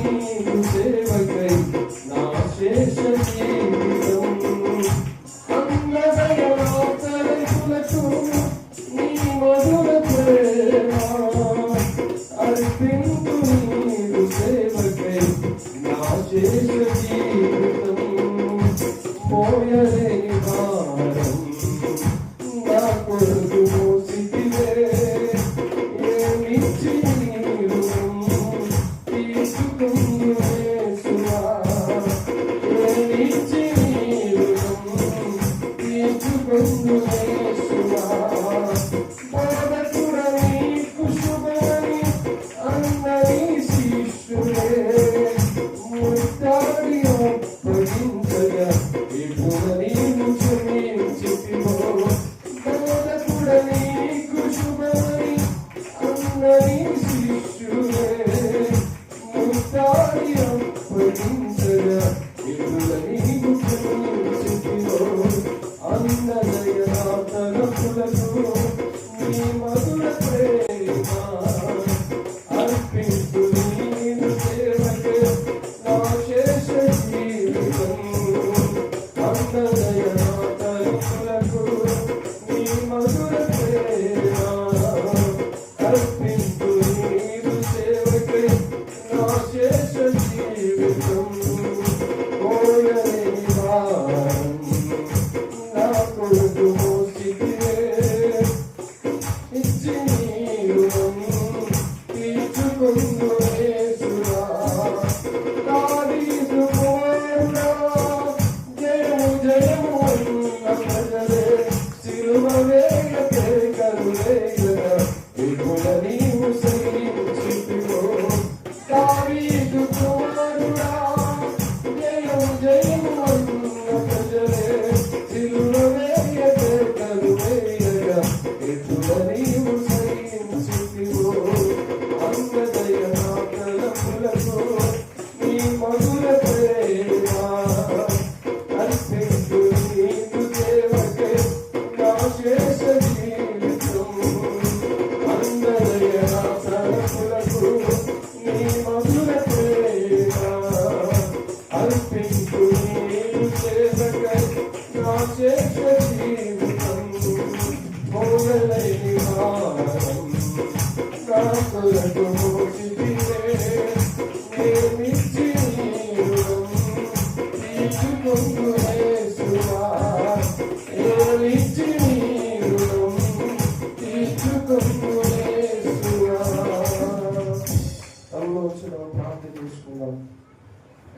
నీవు సేవకై నా శేష జీవితం అందరయనాతలకు నీ మధుర ప్రేమ అర్పింతు నీవు సేవకై నా శేష జీవితం మోయలేని భారం నా కొరకు మోసితివే ఏమిచ్చి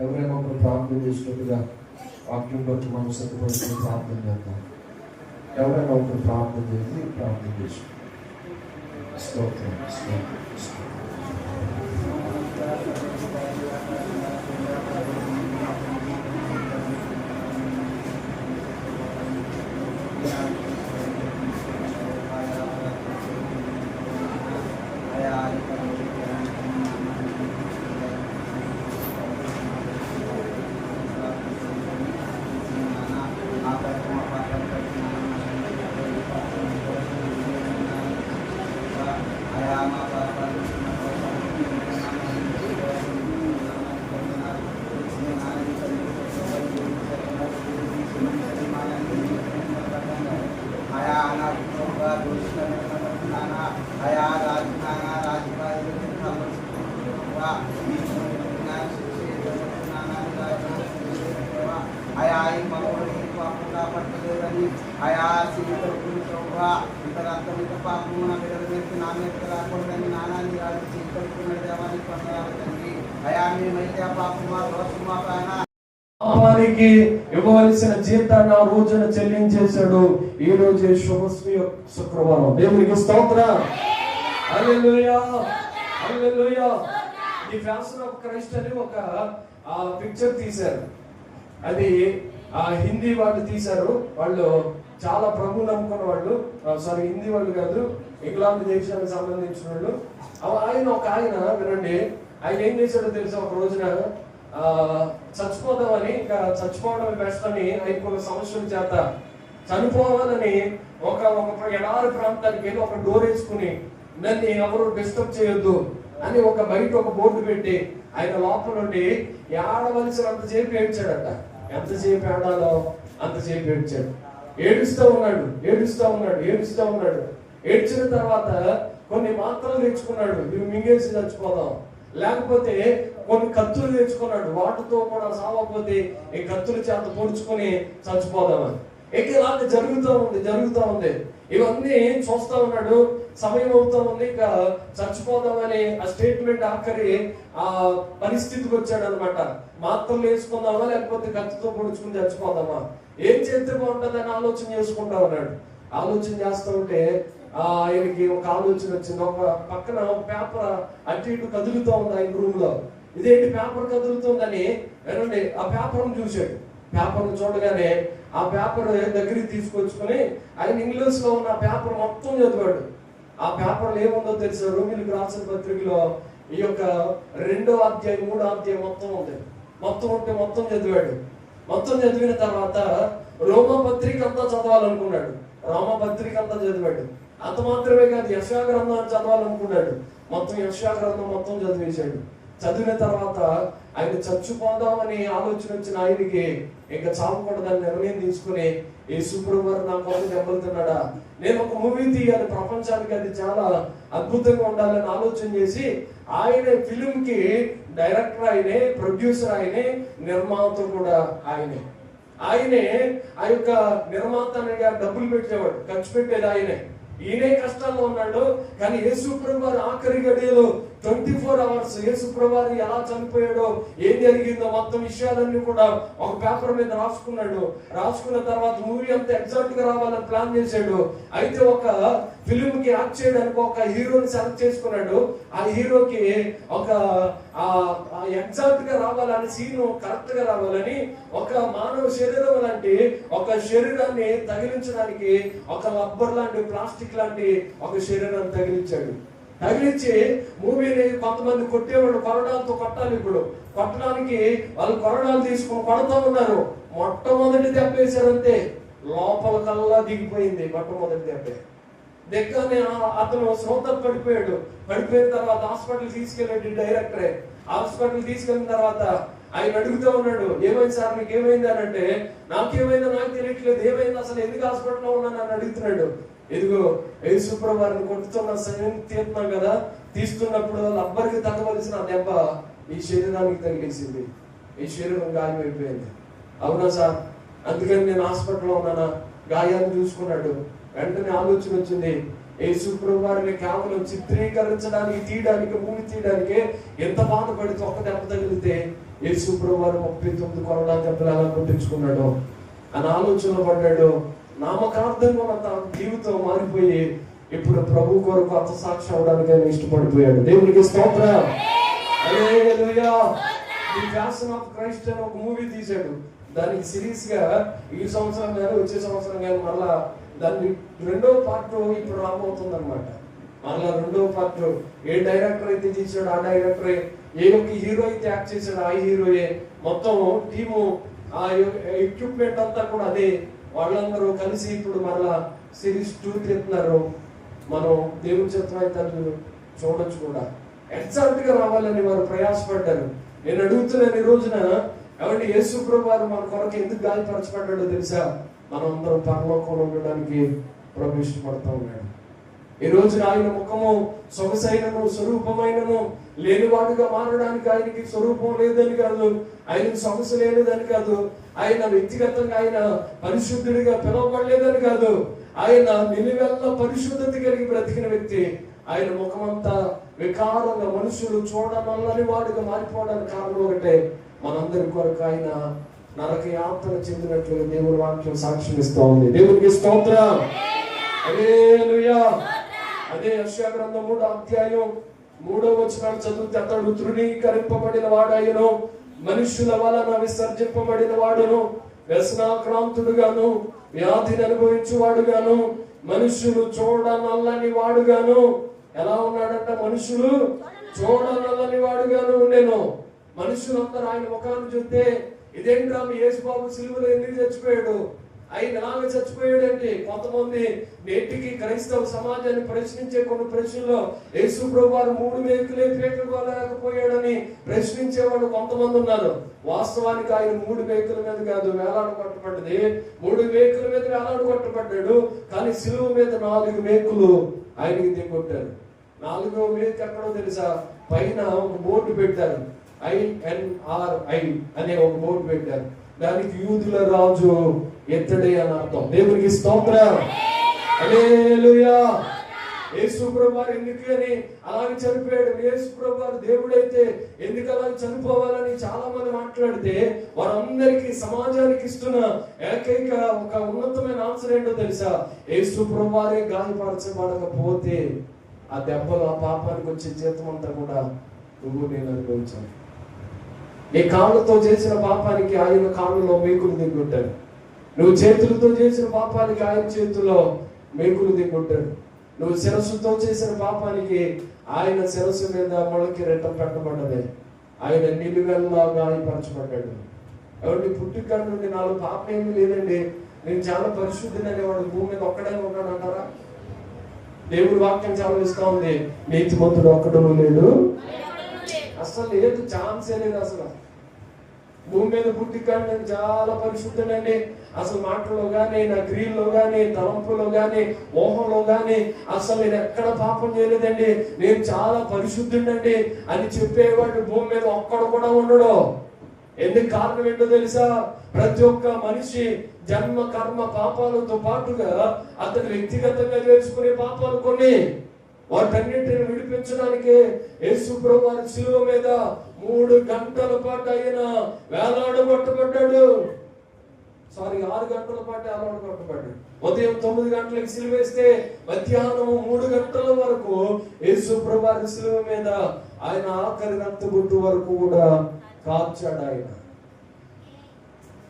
ఎవరైనా ఒకరు ప్రార్థన చేసినట్టుగా వాక్యం బట్టి మనం సిద్ధపడుతున్న ప్రార్థన చేద్దాం. ఎవరైనా ఒకరు ప్రార్థన చేసి ప్రార్థన చేసి స్తోత్రం పాపానికి ఇవ్వవలసిన జీతాన్ని ఆ రోజున చెల్లించేశాడు. ఈ రోజు శుక్రవారం. దేవునికి స్తోత్రం. హల్లెలూయా హల్లెలూయా. ఈ ఫ్యాషన్ ఆఫ్ క్రైస్ట్ అని ఒక పిక్చర్ తీశారు. అది హిందీ వాళ్ళు తీశారు. వాళ్ళు చాలా ప్రభు నమ్ముకున్న వాళ్ళు, హిందీ వాళ్ళు కాదు, ఇంగ్లాండ్ దేశానికి సంబంధించిన వాళ్ళు. ఆయన వినండి, ఆయన ఏం చేశాడో తెలుసా, ఒక రోజున చచ్చిపోదామని, ఇంకా చచ్చిపోవడం బెస్ట్ అని కొన్ని సమస్యల చేత చనిపోవాలని ఒక ఎడారి ప్రాంతానికి వెళ్ళి ఒక డోర్ వేసుకుని నన్ను ఎవరు డిస్టర్బ్ చేయొద్దు అని ఒక బయట ఒక బోర్డు పెట్టి ఆయన లోపల నుండి ఏడవలసినంత సేపు ఏడ్చాడట. ఎంతసేపు ఏడాలో అంతసేపు ఏడ్చాడు. ఏడుస్తూ ఉన్నాడు. ఏడ్చిన తర్వాత కొన్ని మాత్రలు తెచ్చుకున్నాడు, ఇవి మింగేసి చచ్చిపోదాం. లేకపోతే కొన్ని కత్తులు తెచ్చుకున్నాడు, వాటితో కూడా సావకపోతే ఈ కత్తుల చేత పొడుచుకొని చచ్చిపోదామని. ఇక ఇలాంటి జరుగుతూ ఉంది. ఇవన్నీ చూస్తా ఉన్నాడు. సమయం అవుతా ఉంది, ఇక చచ్చిపోదామని ఆ స్టేట్మెంట్ ఆఖరి ఆ పరిస్థితికి వచ్చాడు అనమాట. మాత్రలు వేసుకుందామా లేకపోతే కత్తితో పొడుచుకుని చచ్చిపోదామా, ఏం చేస్తే బాగుంటుందని ఆలోచన చేసుకుంటా ఉన్నాడు. ఆలోచన చేస్తూ ఉంటే ఆయనకి ఒక ఆలోచన వచ్చింది. ఒక పక్కన ఒక పేపర్ అటు ఇటు కదులుతూ ఉంది ఆయన రూమ్ లో. ఇదేంటి పేపర్ కదులుతుందని వినండి, ఆ పేపర్ను చూశాడు. పేపర్ను చూడగానే ఆ పేపర్ దగ్గరికి తీసుకొచ్చుకొని ఆయన ఇంగ్లీష్ లో ఉన్న పేపర్ మొత్తం చదివాడు. ఆ పేపర్లో ఏముందో తెలుసా? రోమిలకు రాసిన పత్రికలో ఈ యొక్క 2వ అధ్యాయం 3వ అధ్యాయం మొత్తం ఉంది. మొత్తం చదివాడు. మొత్తం చదివిన తర్వాత రోమా పత్రిక అంతా చదవాలనుకున్నాడు. చదివాడు. అంత మాత్రమే కాదు, యెషయా గ్రంథాన్ని చదవాలనుకున్నాడు. యెషయా గ్రంథం మొత్తం చదివేశాడు. చదివిన తర్వాత ఆయన చచ్చిపోదామని ఆలోచన వచ్చిన ఆయనకి ఇంకా చావకూడదని నిర్ణయం తీసుకుని యేసు ప్రభువు నా కోసం దెబ్బలుతున్నాడా, నేను ఒక మూవీ తీయాలి ప్రపంచానికి, అది చాలా అద్భుతంగా ఉండాలని ఆలోచన చేసి ఆయన ఫిలిం కి డైరెక్టర్ ఆయనే, ప్రొడ్యూసర్ ఆయనే, నిర్మాత కూడా ఆయనే. ఆ యొక్క నిర్మాత డబ్బులు పెట్టేవాడు, ఖర్చు పెట్టేది ఆయనే. ఈయనే కష్టాల్లో ఉన్నాడు. కానీ యేసు ప్రభువు ఆఖరి గడియలో 24 hours యేసు ప్రభువు ఎలా చనిపోయాడో, ఏం జరిగిందో మొత్తం విషయాలన్నీ కూడా ఒక పేపర్ మీద రాసుకున్న తర్వాత మూవీ అంతా ఎగ్జాక్ట్ గా రావాలని ప్లాన్ చేశాడు. అయితే ఒక ఫిలిం కి యాక్ట్ చేయడానికి ఒక హీరోని సెలెక్ట్ చేసుకున్నాడు. ఆ హీరోకి ఒక ఎగ్జాక్ట్ గా రావాలని, సీన్ కరెక్ట్ గా రావాలని ఒక మానవ శరీరం లాంటి ఒక శరీరాన్ని తగిలించడానికి ఒక రబ్బర్ లాంటి, ప్లాస్టిక్ లాంటి ఒక శరీరాన్ని తగిలించి మూవీని కొంతమంది కొట్టేవాళ్ళు కొరడాలతో కొట్టాలి. ఇప్పుడు కొట్టడానికి వాళ్ళు కొరడాలు తీసుకుని కొడతా ఉన్నారు. మొట్టమొదటి దెబ్బ వేశారంతే, లోపల కల్లా దిగిపోయింది. మొట్టమొదటి దగ్గరనే అతను శ్రోత పడిపోయిన తర్వాత హాస్పిటల్ తీసుకెళ్ళాడు డైరెక్టరే. హాస్పిటల్ తీసుకెళ్ళిన తర్వాత ఆయన అడుగుతూ ఉన్నాడు, ఏమైంది సార్, మీకు ఏమైంది అని అంటే, నాకేమైందో నాకు తెలియట్లేదు, ఏమైంది అసలు, ఎందుకు హాస్పిటల్లో ఉన్నాను అని అడుగుతున్నాడు. ఇదిగో యేసు ప్రభువుని కొట్టుతున్న సైన్ తీస్తున్నాం కదా, తీస్తున్నప్పుడు రబ్బర్కి తగ్గవలసిన దెబ్బ ఈ శరీరానికి తగిలేసింది. ఈ శరీరం గాయమైపోయింది. అవునా సార్, అందుకని నేను హాస్పిటల్లో ఉన్నానా, గాయాన్ని చూసుకున్నాడు. వెంటనే ఆలోచన వచ్చింది, యేసు ప్రభువుని కేవలం చిత్రీకరించడానికి, మూవీ తీయడానికి ఎంత బాధపడితే ఒక్క దెబ్బ తగిలితే యేసు ప్రభువు 39 కొరడా దెబ్బలు ఎలా కొట్టించుకున్నాడు అని ఆలోచనలో పడ్డాడు. నామకార్థంగా తన జీవితం మారిపోయి ఇప్పుడు ప్రభు కొరకు హతసాక్షి అవడానికి ఆయన ఇష్టపడిపోయాడు. దేవునికి స్తోత్రం. హల్లెలూయా. ది ప్యాషన్ ఆఫ్ క్రైస్ట్ అని ఒక మూవీ తీశాడు. దానికి సిరీస్ గా ఈ సంవత్సరం కానీ వచ్చే సంవత్సరం కానీ మళ్ళా దాన్ని 2వ పార్ట్ ఇప్పుడు రాబోతుంది అనమాట. మళ్ళా 2వ పార్ట్ ఏ డైరెక్టర్ అయితే తీసాడు ఆ డైరెక్టరే, ఏ ఒక్క హీరో అయితే యాక్ట్ చేశాడు ఆ హీరోయే, మొత్తం టీము, ఆ ఎక్విప్మెంట్ అంతా కూడా అదే. వాళ్ళందరూ కలిసి ఇప్పుడు మరలా సిరీస్ 2 తీస్తున్నారు. మనం దేవుని చిత్రం అయితే చూడొచ్చు కూడా. ఎగ్జాక్ట్ గా రావాలని వారు ప్రయాసపడ్డారు. నేను అడుగుతున్నాను ఈ రోజున, ఎవరి యేసు ప్రభువు మన కొరకు ఎందుకు గాయపరచబడ్డాడో తెలుసా? మనం అందరం పరలోకంలో ఉండడానికి ప్రభు ఇష్టపడతా ఉన్నాడు. ఈ రోజున ఆయన ముఖము సొగసైనను స్వరూపమైనను లేనివాడుగా మారడానికి ఆయనకి స్వరూపం లేదని కాదు, ఆయనకి సొగసు లేనిదని కాదు, ఆయన వ్యక్తిగతంగా ఆయన పరిశుద్ధుడిగా పిలువబడలేదని కాదు, ఆయన నిలువెల్ల పరిశుద్ధత కలిగి బ్రతికిన వ్యక్తి. ఆయన ముఖమంతా వికారంగా మనుషులు చూడనల్లని వాడుగా మారిపోవడానికి కారణం ఒకటే, మనందరి కొరకు ఆయన నరక యాత్ర చెందినట్లుగా దేవుని వాక్యం సాక్ష్యం ఇస్తూ ఉంది. దేవునికి స్తోత్రం. హల్లెలూయా. అదే యెషయా గ్రంథం 3వ అధ్యాయం 3వ వచనం చదివితే, అతడు తృణీకరింపబడిన వాడాయను, మనుషుల వలన విసర్జింపబడిన వాడును, వ్యసనాక్రాంతుడుగాను, వ్యాధిని అనుభవించువాడుగాను, మనుషులు చూడనల్లని వాడుగాను. ఎలా ఉన్నాడంట? మనుషులు చూడనల్లని వాడుగాను ఉండేను. మనుషులందరూ ఆయన ముఖాన్ని చూస్తే, ఇదేంట్రా మీ యేసుబాబు సిలువలో ఎందుకు చచ్చిపోయాడు, ఆయన ఎలాగ చచ్చిపోయాడంటే, కొంతమంది నేటికి క్రైస్తవ సమాజాన్ని ప్రశ్నించే కొన్ని ప్రశ్నల్లో యేసు ప్రభువారు 3 మేకులే పేకలేకపోయాడని ప్రశ్నించేవాళ్ళు కొంతమంది ఉన్నారు. వాస్తవానికి ఆయన 3 మేకుల మీద కాదు వేలాడు కొట్టబడ్డది, 3 మేకుల మీద వేలాడు కొట్టబడ్డాడు. కానీ సిలువ మీద 4 మేకులు ఆయనకి దిగొట్టారు. 4వ మేకు ఎక్కడో తెలుసా? పైన ఒక బోర్డు పెట్టారు, INRI అనే ఒక బోర్డు పెట్టారు. దానికి యూదుల రాజు ఎత్తడే అని అర్థం. దేవునికి స్తోత్రం, హల్లెలూయా. యేసు ప్రభువారు ఎందుకని అలాగే చనిపోయాడు? యేసు ప్రభువారు దేవుడైతే ఎందుకు అలాగే చనిపోవాలని చాలా మంది మాట్లాడితే, వారందరికీ సమాజానికి ఇస్తున్న ఏకైక ఒక ఉన్నతమైన ఆన్సర్ ఏంటో తెలుసా? యేసు ప్రభువారే గాయపరచబడకపోతే ఆ దెబ్బలు, ఆ పాపానికి వచ్చే జీతం అంతా కూడా నువ్వు నేను అనుభవించాను. నీ కాళ్ళతో చేసిన పాపానికి ఆయన కాళ్ళలో మేకులు దిగొట్టాడు. నువ్వు చేతులతో చేసిన పాపానికి ఆయన చేతుల్లో మేకులు దిగొట్టాడు. నువ్వు శిరస్సుతో చేసిన పాపానికి ఆయన శిరస్సు మీద మొలకి రెట్టం పెట్టబడ్డది. ఆయన నిలువెల్లా గాయపరచబడ్డాడు. ఎవరి పుట్టిక నుండి నాలో పాపం ఏమీ లేదండి, నేను చాలా పరిశుద్ధిని అనేవాడు భూమి మీద ఒక్కడే ఉన్నాడు అంటారా? దేవుడి వాక్యం చదివిస్తా ఉంది, నీతిమంతుడు ఒక్కడు లేడు, అసలు లేదు, ఛాన్సే లేదు. అసలు భూమి మీద పుట్టికాడు నేను చాలా పరిశుద్ధుడండి. అసలు మాటలో కానీ, నా క్రియల్లో కానీ, తలంపులో కానీ, మోహంలో కానీ అసలు నేను ఎక్కడ పాపం చేయలేదండి, నేను చాలా పరిశుద్ధుడండి అని చెప్పేవాడు భూమి మీద ఒక్కడు కూడా ఉండడు. ఎందుకు కారణం ఏంటో తెలుసా? ప్రతి ఒక్క మనిషి జన్మ కర్మ పాపాలతో పాటుగా అతను వ్యక్తిగతంగా చేసుకునే పాపాలు కొన్ని, వాటన్నిటిని విడిపించడానికి యేసు ప్రభువారు శిలువ మీద 3 గంటల పాటు ఆయన వేలాడగొట్టబడ్డాడు. 6 గంటల పాటు వేలాడగొట్టబడ్డాడు. ఉదయం 9 గంటలకు సిలువ వేస్తే మధ్యాహ్నం 3 గంటల వరకు యేసు ప్రభువారు శిలువ మీద ఆయన ఆఖరి రక్తబొట్టు వరకు కూడా కాల్చాడు ఆయన.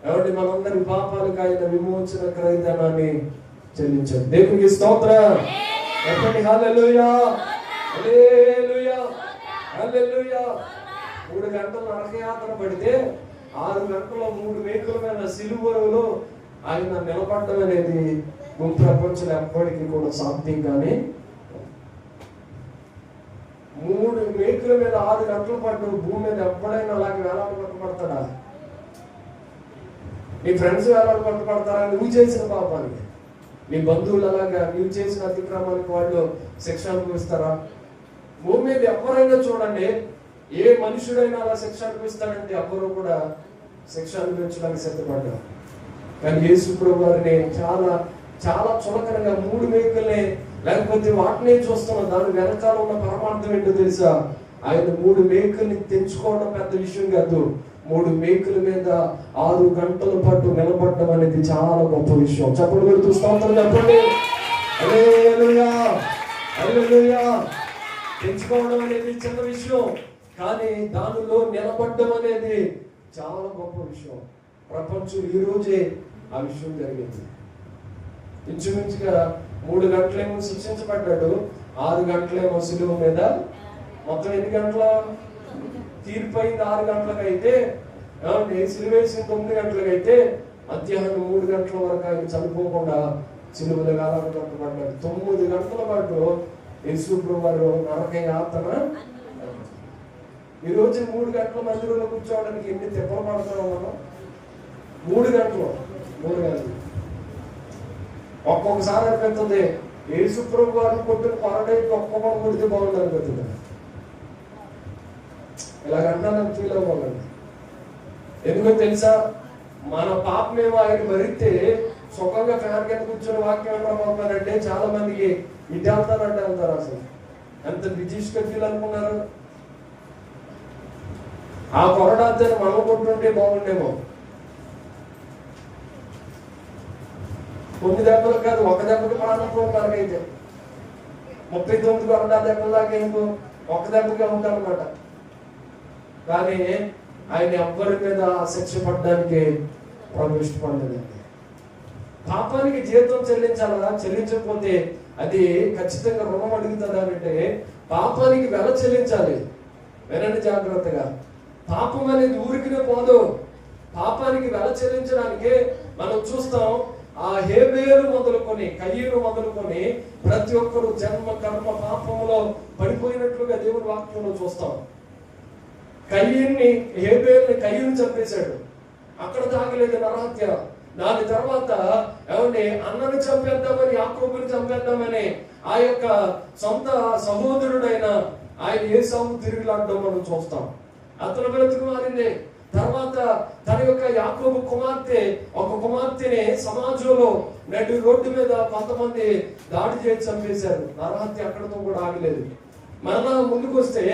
ఎవరి మనందరి పాపాలకు ఆయన విమోచన క్రయధనాన్ని చెల్లించాడు. దేవునికి స్తోత్రం, హల్లెలూయా, హల్లెలూయా, హల్లెలూయా. 3 గంటలు నరకయాతన పడితే 6 గంటల్లో 3 మేకుల మీద సిలువలో ఆయన నిలబడడం అనేది ప్రపంచంలో ఎప్పటికీ కూడా సాధ్యం. కానీ 3 మేకుల మీద 6 గంటల పాటు భూమి మీద ఎప్పుడైనా అలాగే వేలాడగొట్టబడతాడా? నీ ఫ్రెండ్స్ వేలాడగొట్టబడతారా? నువ్వు చేసిన పాపానికి. నీ బంధువులు అలాగా నువ్వు చేసిన అతిక్రమానికి వాళ్ళు శిక్ష అనుభవిస్తారా? భూమి మీద ఎవరైనా చూడండి, ఏ మనుషుడైనా అలా శిక్ష అనుభవిస్తాడంటే ఎవరు కూడా శిక్ష అనుభవించడానికి సిద్ధపడ్డారు. కానీ యేసు ప్రభువారిని చాలా చాలా చులకనగా 3 మేకుల్ని, లేకపోతే వాటినే చూస్తున్నాం, దాని వెనకాల ఉన్న పరమార్థం ఏంటో తెలుసా? ఆయన 3 మేకుల్ని తెంచుకోవడం పెద్ద విషయం కాదు. 3 మేకుల మీద 6 గంటల పాటు నిలబడడం అనేది చాలా గొప్ప విషయం. చెప్పండి, మీరు స్తోత్రం చెప్పండి, హల్లెలూయా, హల్లెలూయా. తెంచుకోవడం అనేది చిన్న విషయం, కానీ దానిలో నిలబడడం అనేది చాలా గొప్ప విషయం. ప్రపంచం ఈ రోజే ఆ విషయం జరిగింది. ఇంచుమించుగా 3 గంటలేమో శిక్షించబడ్డాడు, 6 గంటలేమో సిలువ మీద. మొత్తం ఎన్ని గంటల తీర్పు అయింది? 6 గంటలకైతే, సిలువ వేసిన 9 గంటలకైతే మధ్యాహ్నం 3 గంటల వరకు ఆయన చనిపోకుండా సిలువలో వేలాడగొట్టబడ్డాడు. 9 గంటల పాటు యేసు ప్రభువారు నరక యాతన. ఈరోజు 3 గంటల మందిరంలో కూర్చోవడానికి ఎన్ని తిప్పలు పడుతున్నాం మనం? 3 గంటలు. ఒక్కొక్కసారి అనిపిస్తుంది యేసు ప్రభువారు కొట్టిన కొరడైతే ఒక్కొక్కరు కొడితే బాగుంది అనిపిస్తుంది. ఇలాగంటానని ఫీల్ అవ్వాలండి. ఎందుకో తెలుసా? మన పాపమేమో ఆయన భరిస్తే సుఖంగా ఫ్యాన్ కింద కూర్చొని వాక్యం ఏమవుతారంటే చాలా మందికి ఇటు వెళ్తారంటే వెళ్తారు. అసలు ఎంత బిజీస్గా ఫీల్ అనుకున్నారు? ఆ కొరడాన్ని మనం కొట్టుంటే బాగుండేమో. 9 దెబ్బలు కాదు, 1 దెబ్బకి ప్రాణం మనకైతే 39 కొరడా దెబ్బల దాకా ఏమో 1 దెబ్బగా ఉందన్నమాట. కానీ ఆయన ఎవ్వరి మీద శిక్ష పడడానికి ప్రభు ఇష్టపడలేదండి. పాపానికి జీతం చెల్లించాలా? చెల్లించకపోతే అది ఖచ్చితంగా రుణం అడుగుతుందా అంటే పాపానికి వెల చెల్లించాలి. వినండి జాగ్రత్తగా. పాపం అనేది ఊరికినే పోదు. పాపానికి వెల చెల్లించడానికి మనం చూస్తాం, ఆ హేబేలు మొదలుకొని కయ్యూను మొదలుకొని ప్రతి ఒక్కరు జన్మ కర్మ పాపంలో పడిపోయినట్లుగా దేవుని వాక్యంలో చూస్తాం. హేబేలుని కయ్యూను చంపేశాడు. అక్కడ తాగలేదు నరహత్య. దాని తర్వాత ఏమండి అన్నను చంపేద్దామని, యాకోబుని చంపేద్దామని ఆ యొక్క సొంత సహోదరుడైన ఆయన ఏసావు తిరిగిలాడడం మనం చూస్తాం. అతను బ్రతుకు మారింది. తర్వాత తన యొక్క యాకోబు ఒక కుమార్తెని సమాజంలో నడి రోడ్డు మీద కొంతమంది దాడి చేసి చంపేశారు. నరహత్య అక్కడతో కూడా ఆగలేదు. మరలా ముందుకు వస్తే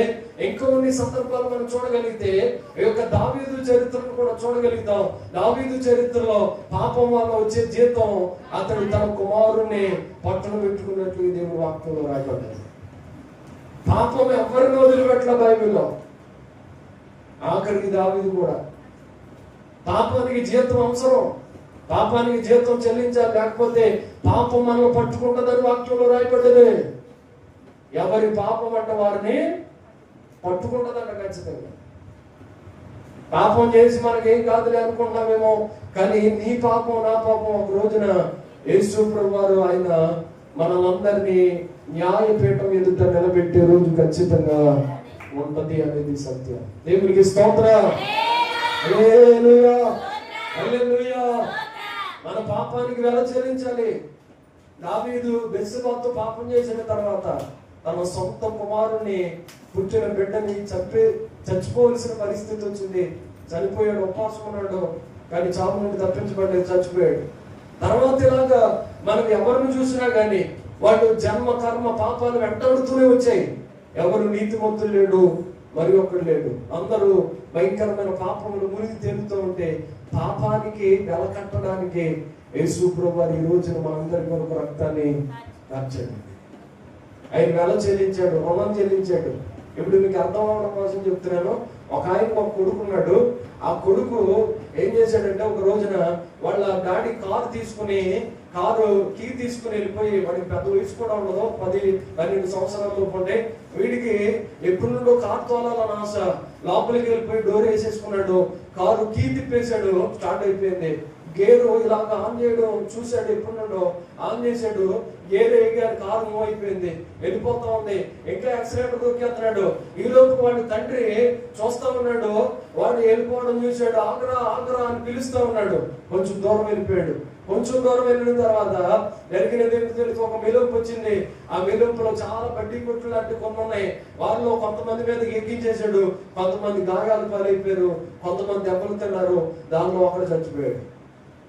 ఇంకొన్ని సందర్భాలు మనం చూడగలిగితే ఈ యొక్క దావీదు చరిత్రను కూడా చూడగలుగుతాం. దావీదు చరిత్రలో పాపం వల్ల వచ్చే జీతం అతడు తన కుమారుణ్ణి పట్టణ పెట్టుకున్నట్లు దేవుని వాక్యంలో రాయబడ్డాడు. పాపం ఎవరిని వదిలిపెట్టల బైబిల్లో. ఆఖరికి దావీదు కూడా పాపానికి జీతం అవసరం, పాపానికి జీతం చెల్లించాలి, లేకపోతే పాపం మనల్ని పట్టుకుంటుందని వాక్యంలో రాయబడ్డది. ఎవరి పాపం అంటే వారిని పట్టుకుంటుందంట ఖచ్చితంగా. పాపం చేసి మనకేం కాదులే అనుకుంటున్నామేమో, కానీ నీ పాపం నా పాపం ఒక రోజున యేసు ప్రభువు వారు ఆయన మనలందరినీ న్యాయపీఠం ఎదుట నిలబెట్టే రోజు ఖచ్చితంగా ఉంటది అనేది సత్యం. దేవునికి స్తోత్రం. హల్లెలూయా, హల్లెలూయా. మన పాపానికి వెల చెల్లించాలి. దావీదు బెత్షెబాతో పాపం చేసిన తర్వాత తన సొంత కుమారుని, పుట్టిన బిడ్డని చచ్చిపోవలసిన పరిస్థితి వచ్చింది. చనిపోయాడు, ఉపవాసం ఉన్నాడు, కానీ చావు నుండి తప్పించబడలేదు, చచ్చిపోయాడు. తర్వాత ఇలాగా మనం ఎవరిని చూసినా కానీ వాళ్ళు జన్మ కర్మ పాపాలు వెంటాడుతూనే వచ్చాయి. ఎవరు నీతిమంతులు లేడు, మరి ఒకడు లేడు. అందరూ భయంకరమైన పాపములు మునిగి తేలుతూ ఉంటే పాపానికి వెల కట్టడానికి యేసు ప్రభువు ఈ రోజున మనందరి కొరకు రక్తాన్ని కార్చాడు. ఆయన వెల చెల్లించాడు, రుణం చెల్లించాడు. ఇప్పుడు మీకు అర్థం అవడం కోసం చెప్తున్నాను. ఒక కొడుకున్నాడు. ఆ కొడుకు ఏం చేశాడంటే ఒక రోజున వాళ్ళ డాడీ కారు కీ తీసుకుని వెళ్ళిపోయి, వాడికి పెద్ద వయసు కూడా ఉండదు, 10-12 సంవత్సరాల ఉంటే, వీడికి ఎప్పుడు నుండో కారు తోలాలని ఆశ. లోపలికి వెళ్ళిపోయి డోర్ వేసేసుకున్నాడు, కారు కీ తిప్పేశాడు, స్టార్ట్ అయిపోయింది. గేరు ఇలాగా ఆన్ చేయడం చూశాడు, ఎప్పుడు నుండో ఆన్ చేశాడు, గేరు ఎగారు, కారు మూవ్ అయిపోయింది, వెళ్ళిపోతా ఉంది. ఇంకా యాక్సిడెంట్ దొరికేస్తున్నాడు. ఈ లోపు వాడి తండ్రి చూస్తా ఉన్నాడు, వాడు వెళ్ళిపోవడం చూశాడు. ఆగ్రా ఆగ్రా అని పిలుస్తా ఉన్నాడు. కొంచెం దూరం వెళ్ళిపోయాడు. కొంచెం దూరం వెళ్ళిన తర్వాత జరిగినది ఏమిటి తెలిసి ఒక మెలుపు వచ్చింది. ఆ మెలుపులో చాలా బడ్డీ కొట్లు లాంటి కొన్ని ఉన్నాయి. వాళ్ళు కొంతమంది మీద ఎక్కించేశాడు. కొంతమంది గాయాలు పాలైపోయారు, కొంతమంది దెబ్బలు తిన్నారు. దానిలో ఒకడు చచ్చిపోయాడు.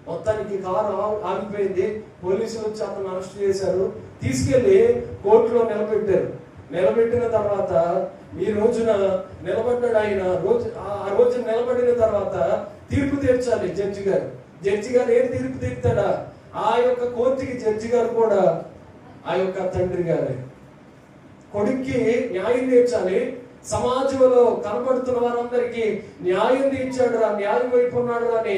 మొత్తానికి కారు ఆగిపోయింది. పోలీసులు వచ్చి అతను అరెస్ట్ చేశారు. తీసుకెళ్లి కోర్టులో నిలబెట్టారు. నిలబెట్టిన తర్వాత ఈ రోజున నిలబడ్డాడు ఆయన. ఆ రోజు నిలబడిన తర్వాత తీర్పు తీర్చాలి జడ్జి గారు ఏం తీర్పు తీర్తాడా? ఆ యొక్క కోర్టుకి జడ్జి గారు కూడా ఆ యొక్క తండ్రి గారే. కొడుక్కి న్యాయం తీర్చాలి. సమాజంలో కనబడుతున్న వారందరికీ న్యాయం తీర్చాడు రా, న్యాయం వైపు ఉన్నాడు అని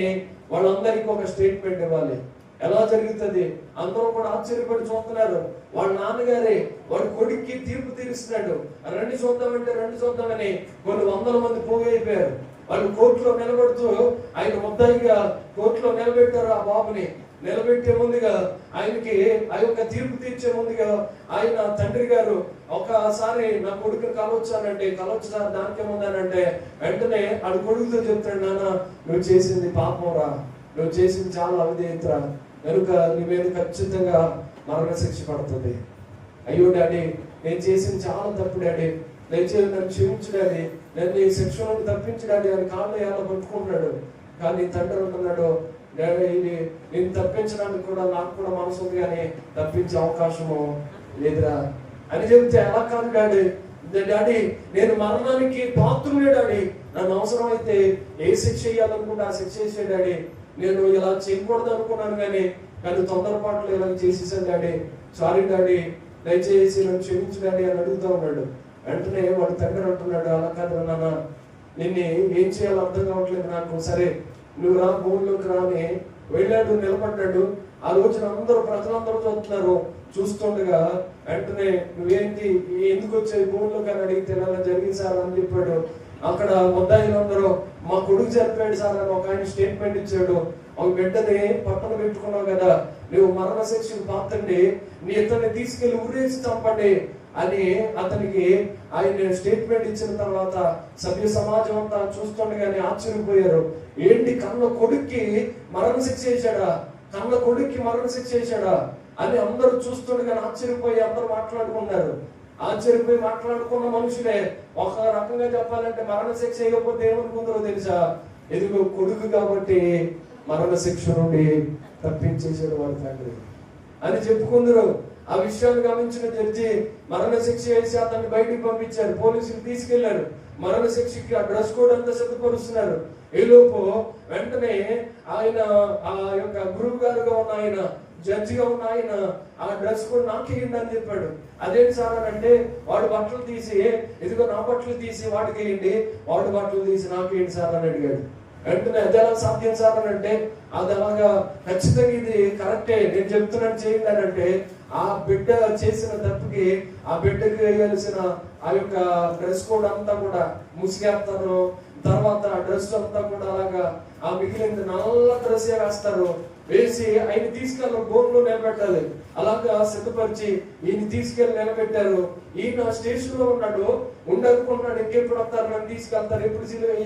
వాళ్ళందరికీ ఒక స్టేట్మెంట్ ఇవ్వాలి. ఎలా జరుగుతుంది? అందరూ కూడా ఆశ్చర్యపడి చూస్తున్నారు. వాళ్ళ నాన్నగారే వాడి కొడుక్కి తీర్పు తీరుస్తున్నాడు. రండి చూద్దామని కొన్ని 100 మంది పోగైపోయారు. వాళ్ళు కోర్టులో నిలబడుతూ ఆయన ముద్దాయిగా కోర్టులో నిలబెట్టారు. ఆ బాబుని నిలబెట్టే ముందుగా ఆయనకి ఆ యొక్క తీర్పు తీర్చే ముందుగా ఆయన తండ్రి గారు ఒకసారి నా కొడుకుని కలవచ్చు సార్, దానికేముందనంటే వెంటనే ఆడు కొడుకుతో చెప్తాడు, నాన్న నువ్వు చేసింది పాపం రా, నువ్వు చేసింది చాలా అవిధేయతరా, కనుక నీ మీద ఖచ్చితంగా మరణ శిక్ష పడుతుంది. అయ్యో డాడీ, నేను చేసింది చాలా తప్పు డాడీ, దయచేసి నన్ను క్షమించు డాడీ, నన్ను ఈ శిక్ష నుండి తప్పించు డాడీ అని కాళ్ళు ఎలా పట్టుకుంటున్నాడు. కానీ తండ్రి అంటున్నాడు, డాడీ ఇది నేను తప్పించడానికి కూడా నాకు కూడా మనసు ఉంది, కానీ తప్పించే అవకాశము లేదురా అని చెప్తే, అలా కాదు డాడీ నేను మరణానికి పాత్రుడే డాడీ, నన్ను అవసరం అయితే ఏ శిక్ష చేయాలనుకుంటే ఆ శిక్ష చేసే డాడీ, నేను ఇలా చేయకూడదు అనుకున్నాను కానీ తొందరపాట్లు ఇలా చేసేసాను డాడీ, సారీ డాడీ, దయచేసి నన్ను క్షమించు డాడీ అని అడుగుతూ ఉన్నాడు. వెంటనే వాడు తండ్రి అంటున్నాడు, అలా కాదు నాన్న, నిన్ను ఏం చేయాలో అర్థం కావట్లేదు నాకు, సరే నువ్వు రా భూమిలోకి రాని వెళ్ళాడు. నిలబడ్డాడు. ఆ రోజున ప్రజలందరూ చూస్తున్నారు. చూస్తుండగా వెంటనే నువ్వేంటి, ఎందుకు వచ్చాయి భూమిలోకి అని అడిగితే అలా జరిగింది సార్ అని చెప్పాడు. అక్కడ ముద్దాయిలందరూ మా కొడుకు చనిపోయాడు సార్ అని ఒక ఆయన స్టేట్మెంట్ ఇచ్చాడు. ఒక బిడ్డని పట్టణ పెట్టుకున్నావు కదా, నువ్వు మరణ శిక్షకు పాత్రండి, నీ ఇతన్ని తీసుకెళ్లి ఉరేసి చంపండి అని అతనికి ఆయన స్టేట్మెంట్ ఇచ్చిన తర్వాత సభ్య సమాజం అంతా చూస్తుండగానే ఆశ్చర్యపోయారు. ఏంటి, కన్న కొడుక్కి మరణ శిక్ష వేశాడా, కన్న కొడుక్కి మరణ శిక్ష వేశాడా అని అందరూ చూస్తుండగానే ఆశ్చర్యపోయి అందరూ మాట్లాడుకున్నారు. ఆశ్చర్యపోయి మాట్లాడుకున్న మనుషులే ఒక రకంగా చెప్పాలంటే మరణ శిక్ష వేయకపోతే ఏమనుకుందరో తెలుసా, ఎదుగు కొడుకు కాబట్టి మరణ శిక్ష నుండి తప్పించేసాడు వాళ్ళ తండ్రి అని చెప్పుకుందరు. ఆ విషయాన్ని గమనించిన జడ్జి మరణ శిక్ష వేసి అతన్ని బయటికి పంపించారు. పోలీసులు తీసుకెళ్లారు. మరణ శిక్షకి ఆ డ్రెస్ కోడ్ అంతా సిద్ధపరుస్తున్నారు. ఈలోపు వెంటనే ఆయన ఆ యొక్క గురువు గారుగా ఉన్న ఆయన, జడ్జిగా ఉన్న ఆయన ఆ డ్రెస్ కోడ్ నాకేయండి అని చెప్పాడు. అదేంటి సార్ అని అంటే, వాడు బట్టలు తీసి ఇదిగో నా బట్టలు తీసి వాడికి వేయండి, వాడు బట్టలు తీసి నాకేయండి సార్ అని అడిగాడు. వెంటనే అది ఎలా సాధ్యం సార్ అని అంటే, అది అలాగా ఖచ్చితంగా ఇది కరెక్టే, నేను చెప్తున్నాను చేయండి అని అంటే, ఆ బిడ్డ చేసిన తప్పుకి ఆ బిడ్డకి వేయాల్సిన ఆ యొక్క డ్రెస్ కోడ్ అంతా కూడా ముసిగేస్తారు. తర్వాత ఆ డ్రెస్ అంతా కూడా అలాగా ఆ మిగిలిన నల్ల డ్రెస్ వేస్తారు. వేసి ఆయన తీసుకెళ్ళి గోన్లో నిలబెట్టాలి. అలాగా సిద్ధపరిచి ఈయన తీసుకెళ్లి నిలబెట్టారు. ఈయన స్టేషన్ లో ఉన్నాడు, ఉండనుకున్నాడు ఇంకెప్పుడు వస్తారు, నన్ను తీసుకెళ్తారు,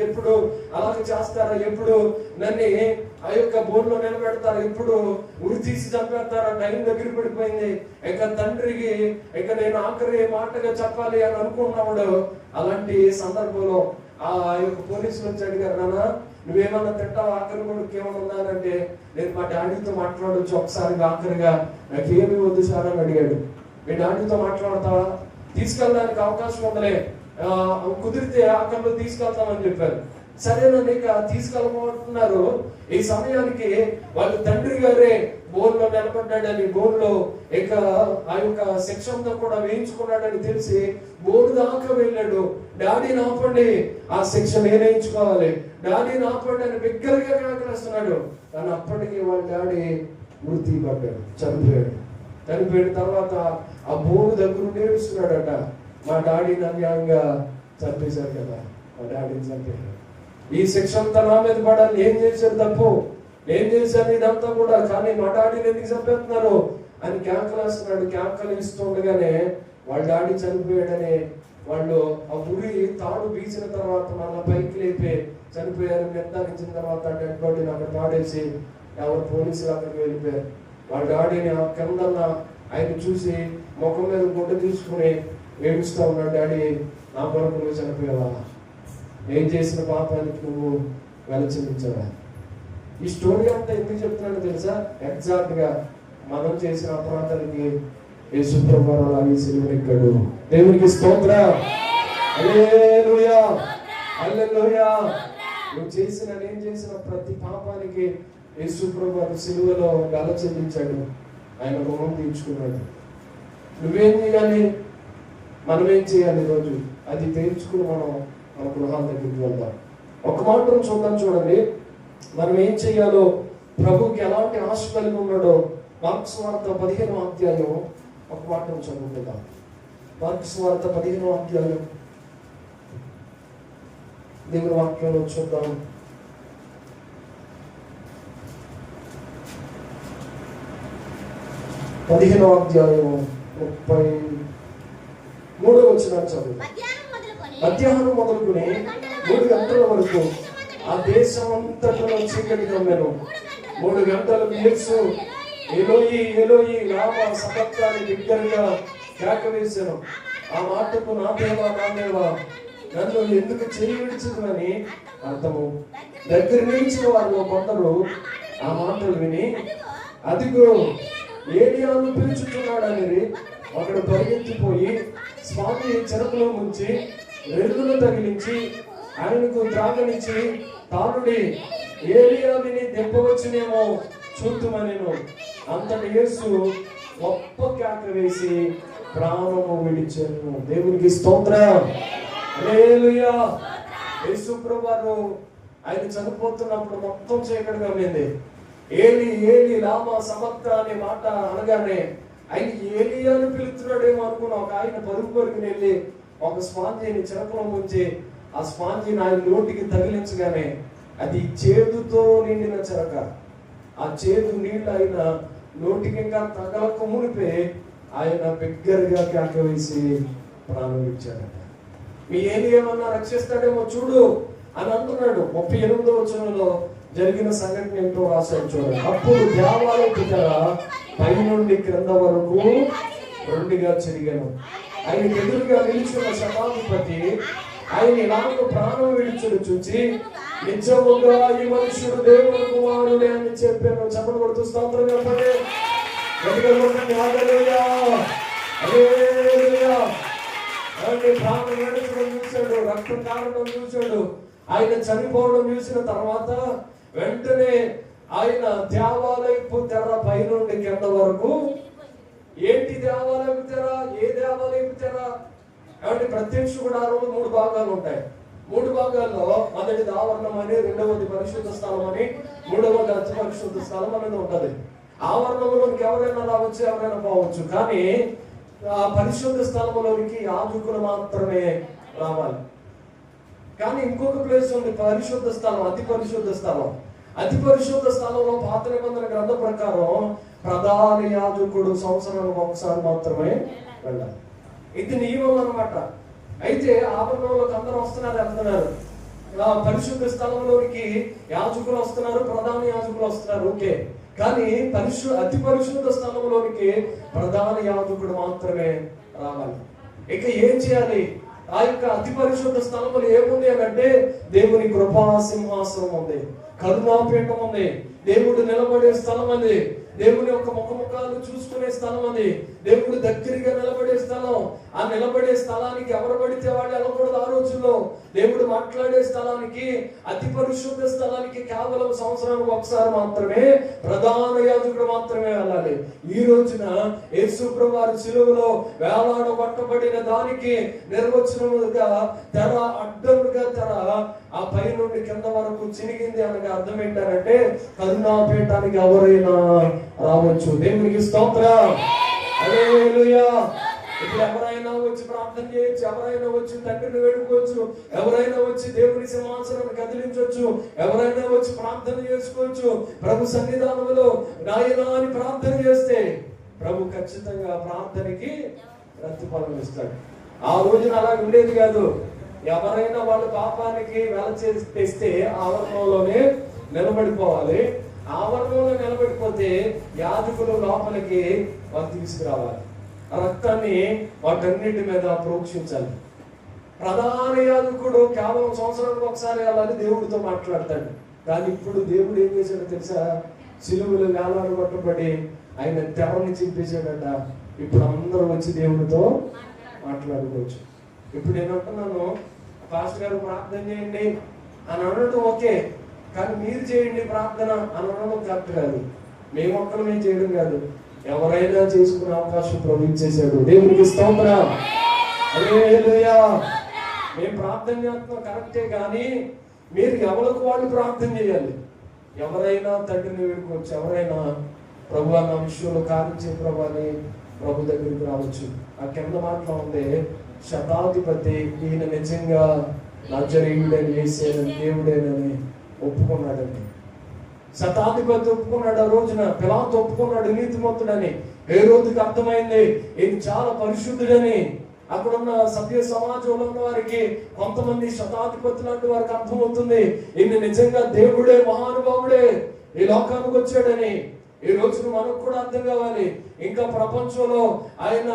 ఎప్పుడు అలాగే చేస్తారా, ఎప్పుడు నన్ను ఆ యొక్క బోన్లో నిలబెడతారు, ఎప్పుడు ఉరి తీసి చంపేస్తారా, టైం దగ్గర పడిపోయింది, ఇక తండ్రికి ఇక నేను ఆఖరి మాటగా చెప్పాలి అని అనుకున్నాడు. అలాంటి సందర్భంలో ఆ యొక్క పోలీసులు వచ్చి అడిగారు, నాన్న నువ్వేమన్నా తింటావు, ఆఖరి కొడుకు ఏమన్నా ఉందానంటే, నేను మా డాడీతో మాట్లాడొచ్చు ఒకసారి ఆఖరిగా, నాకేమి వద్దు సార్ అని అడిగాడు. మీ డాడీతో మాట్లాడతావా, తీసుకెళ్ళడానికి అవకాశం ఉందలే, కుదిరితే ఆఖరిలో తీసుకెళ్తామని చెప్పారు. సరేనండి, ఇక తీసుకెళ్ళబోతున్నారు. ఈ సమయానికి వాళ్ళ తండ్రి గారే బోన్లో నిలబడ్డాడని, బోన్లో ఇక ఆ యొక్క శిక్షంతో కూడా వేయించుకున్నాడని తెలిసి బోర్డు దాకా వెళ్ళాడు. డాడీని ఆపండి, ఆ శిక్ష నేనేయించుకోవాలి, డాడీని ఆపండి అని బిగ్గరగా కేకలేస్తున్నాడు. కానీ అప్పటికి వాళ్ళ డాడీ మృతి పడ్డాడు, చనిపోయాడు. చనిపోయిన తర్వాత ఆ బోర్డు దగ్గర నేర్చుకున్నాడట, మా డాడీని అన్యాయంగా చంపేశారు కదా, మా డాడీని చంపేశారు, ఈ శిక్ష అంతా నా మీద పడాలి, ఏం చేశారు తప్పు, ఏం చేశాను ఇదంతా కూడా, కానీ మా డాడీని ఎందుకు చంపేస్తున్నారు అని కేకలేస్తున్నాడు. కేకలు ఇస్తుండగానే వాళ్ళ డాడీ చనిపోయాడని వాళ్ళు ఆ ఉరి తాడు బీసిన తర్వాత మళ్ళీ పైకి లేపి చనిపోయారు. నిర్ధారించిన తర్వాత డెడ్ బాడీని అక్కడ పాడేసి ఎవరు పోలీసులు అక్కడికి వెళ్ళిపోయారు. వాళ్ళ డాడీని ఆ కింద ఆయన చూసి ముఖం మీద గుడ్డ తీసుకుని ఏడుస్తూ ఉన్నాడు, డాడీ నా కొరకు నువ్వు చనిపోయావా, నేను చేసిన పాపానికి నువ్వు వెలచించావా. ఈ స్టోరీ అంతా ఎందుకు చెప్తున్నాను తెలుసా, ఎగ్జాక్ట్ గా మనం చేసిన అపరాధానికి యేసు ప్రభువు అలాగే సిలువెక్కాడు. దేవునికి స్తోత్రం, హల్లెలూయా, హల్లెలూయా. నువ్వు చేసిన, నేను చేసిన ప్రతి పాపానికి యేసు ప్రభువు సిలువలో వెల చెల్లించాడు, ఆయన రుణం తీర్చుకున్నాడు. నువ్వేం చేయాలి, మనం ఏం చేయాలి ఈరోజు, అది తెలుసుకుని మనం మన గృహాల దగ్గరికి వెళ్దాం. ఒక మాత్రం చూడండి, మనం ఏం చేయాలో, ప్రభుకి ఎలాంటి ఆశ కలిగి ఉన్నాడో. మార్కు సువార్త 15వ అధ్యాయం ఒక మాత్రం చదువుకుందాం. మార్కు సువార్త 15వ అధ్యాయం దేవుని వాక్యంలో చూద్దాం. 15వ అధ్యాయం 33వ వచనం చదువు. మధ్యాహ్నం మొదలుకొని 3 గంటల వరకు ఆ దేశం అంతట్లో చీకటి కమ్మెను. 3 గంటలకు యేసు ఎలోయి ఎలోయి లామా సబక్తాని బిగ్గరగా కేక వేశాను. ఆ మాటకు నా దేవా నా దేవా నన్ను ఎందుకు చేయి విడిచుకుని అర్థము. దగ్గర నిలిచిన వారిలో కొందరు ఆ మాటలు విని, అదిగో ఏలియాను పిలుచుతున్నాడని ఒకడు పరిగెత్తిపోయి స్వామి చెరకులో ముంచి రెల్లును తగిలించి ఆయనకు త్రాగనిచ్చి తానుడి ఏలియా విని దెబ్బవచ్చునేమో చూద్దుమనెను. అంతటి యేసు గొప్ప కేక వేసి ప్రాణము విడిచెను. దేవునికి స్తోత్రం, హల్లెలూయా. యేసు ప్రభువు ఆయన చనిపోతున్నప్పుడు మొత్తం చీకటిగా ఉంది. ఏలి ఏలి లామా సబక్తా అనే మాట అనగానే ఆయన ఏలియాను పిలుస్తున్నాడేమో అనుకున్న ఒక ఆయన పరుగు పరుగుని వెళ్ళి ఒక స్పాంజిని చెరకులో ముంచి ఆ స్పాంజిని ఆయన నోటికి తగిలించగానే అది చేదుతో నిండిన చెరక, ఆ చేదు నీళ్ళు ఆయన నోటికి ఇంకా తగలక మునిపే ఆయన బిగ్గరగా కేక వేసి ప్రాణం ఇచ్చాడట. మీ ఏమన్నా రక్షిస్తాడేమో చూడు అని అంటున్నాడు. 38వ వచనంలో జరిగిన సంఘటన ఏంటో రాశాడు చూడండి. అప్పుడు దేవాలయపు తెర పై నుండి క్రింద వరకు రెండుగా చెరిగాను. ఆయనకు ఎదురుగా నిలిచిన శతాధిపతి ఆయన ఇలాగ ప్రాణం విడిచుడు చూచి, నిజముగా ఈ మనుషుడు దేవుని కుమారుడే అని చెప్పాను. చెప్పలు కొడుతూ స్తోత్రం చెప్పండి. ప్రాణం విడిచడం చూశాడు, రక్తం కారణం చూశాడు. ఆయన చనిపోవడం చూసిన తర్వాత వెంటనే ఆయన దేవాలయపు తెర పై నుండి కింద వరకు. ఏంటి దేవాలయపు తెర? ఏ దేవాలయపు తెర? కాబట్టి ప్రత్యక్ష గుడారంలో 3 భాగాలు ఉంటాయి. 3 భాగాల్లో మొదటిది ఆవరణం అని, రెండవది పరిశుద్ధ స్థలం అని, మూడవది అతి పరిశుద్ధ స్థలం అనేది ఉంటది. ఆవరణంలోనికి ఎవరైనా రావచ్చు, ఎవరైనా పోవచ్చు. కానీ ఆ పరిశుద్ధ స్థలంలోనికి యాజకులు మాత్రమే రావాలి. కానీ ఇంకొక ప్లేస్ ఉంది, పరిశుద్ధ స్థలం, అతి పరిశుద్ధ స్థలం. అతి పరిశుద్ధ స్థలంలో పాత నిబంధన గ్రంథ ప్రకారం ప్రధాన యాజకుడు సంవత్సరానికి ఒకసారి మాత్రమే వెళ్ళాలి. ఇది నియమం అన్నమాట. అయితే ఆవరణంలోకి అందరూ వస్తున్నారు, వెళ్తున్నారు. పరిశుద్ధ స్థలంలోనికి యాజకులు వస్తున్నారు, ప్రధాన యాజకులు వస్తున్నారు, ఓకే. కానీ అతి పరిశుద్ధ స్థలంలోనికి ప్రధాన యాజకుడు మాత్రమే రావాలి. ఇక ఏం చేయాలి? ఆ యొక్క అతి పరిశుద్ధ స్థలంలో ఏముంది అని అంటే దేవుని కృపా సింహాసనం ఉంది, కరుణాపీఠం ఉంది, దేవుడు నిలబడే స్థలం అది, దేవుని యొక్క ముఖముఖాలు చూసుకునే స్థలం అది, దేవుడు దగ్గరగా నిలబడే స్థలం. ఆ నిలబడే స్థలానికి ఎవరు పడితే వాళ్ళు వెళ్ళకూడదు. ఆ రోజుల్లో దేవుడు మాట్లాడే స్థలానికి, అతి పరిశుద్ధ స్థలానికి కేవలం సంవత్సరానికి ఒకసారి మాత్రమే ప్రధాన యాజకుడు మాత్రమే వెళ్ళాలి. ఈ రోజున యేసు ప్రభువు శిలువలో వేలాడబట్టబడిన దానికి నిర్వచనముగా తెర, అడ్డముగా తెర ఆ పై నుండి కింద వరకు చినిగింది అనగా అర్థం ఏంటంటే కరుణాపీఠానికి ఎవరైనా రావచ్చు. దేవునికి స్తోత్రం, హల్లెలూయా. ఇప్పుడు ఎవరైనా వచ్చి ప్రార్థన చేయొచ్చు, ఎవరైనా వచ్చి తండ్రిని వేడుకోవచ్చు, ఎవరైనా వచ్చి దేవుని సింహాసనాన్ని కదిలించవచ్చు, ఎవరైనా వచ్చి ప్రార్థన చేసుకోవచ్చు. ప్రభు సన్నిధానంలో నాయనా అని ప్రార్థన చేస్తే ప్రభు ఖచ్చితంగా ప్రార్థనకి ప్రతిఫలం ఇస్తాడు. ఆ రోజున అలా ఉండేది కాదు. ఎవరైనా వాళ్ళ పాపానికి వెల చేస్తే ఆవరణంలోనే నిలబడిపోవాలి. ఆవరణంలో నిలబడిపోతే యాజకులు లోపలికి వాళ్ళు తీసుకురావాలి. రక్తాన్ని వాటన్నిటి మీద ప్రోక్షించాలి. ప్రధాన యాజకుడు కేవలం సంవత్సరానికి ఒకసారి వెళ్ళాలి, దేవుడితో మాట్లాడతాడు. కానీ ఇప్పుడు దేవుడు ఏం చేశాడో తెలుసా? సిలువలో వేలాడబట్టబడి ఆయన తెరని చింపేశాడట. ఇప్పుడు అందరూ వచ్చి దేవుడితో మాట్లాడుకోవచ్చు. ఇప్పుడు నేను అంటున్నాను, పాస్టర్ గారు ప్రార్థన చేయండి అని అనడం ఓకే, కానీ మీరు చేయండి ప్రార్థన అని అనడం కరెక్ట్ కాదు. మేము ఒక్కరు చేయడం కాదు, ఎవరైనా చేసుకునే అవకాశం ప్రభు ఇచ్చేసాడు. దేవునికి స్తోత్రం, హల్లెలూయా. మేము ప్రార్థన చేస్తున్నాం కరెక్టే, కానీ మీరు ఎవరికి వాళ్ళు ప్రార్థన చేయాలి. ఎవరైనా తండ్రిని వేడుకోవచ్చు, ఎవరైనా ప్రభు అన్న విషయంలో కారించే ప్రభు అని ప్రభు దగ్గరికి రావచ్చు. ఆ కింద మాటలో ఉంది, శతాధిపతి ఈయన నిజంగా నజరేయుడని యేసేనని దేవుడేనని ఒప్పుకున్నాడండి. శతాధిపతి ఒప్పుకున్నాడు. ఆ రోజున పిలాతు ఒప్పుకున్నాడు నీతిమంతుడని. హేరోదుకి అర్థమైంది ఈయన చాలా పరిశుద్ధుడని. అక్కడున్న సభ్య సమాజంలో ఉన్న వారికి, కొంతమంది శతాధిపతి లాంటి వారికి అర్థమవుతుంది ఈయన నిజంగా దేవుడే, మహానుభావుడే, ఈ లోకానికి వచ్చాడని. ఈ రోజున మనకు కూడా అర్థం కావాలి. ఇంకా ప్రపంచంలో ఆయన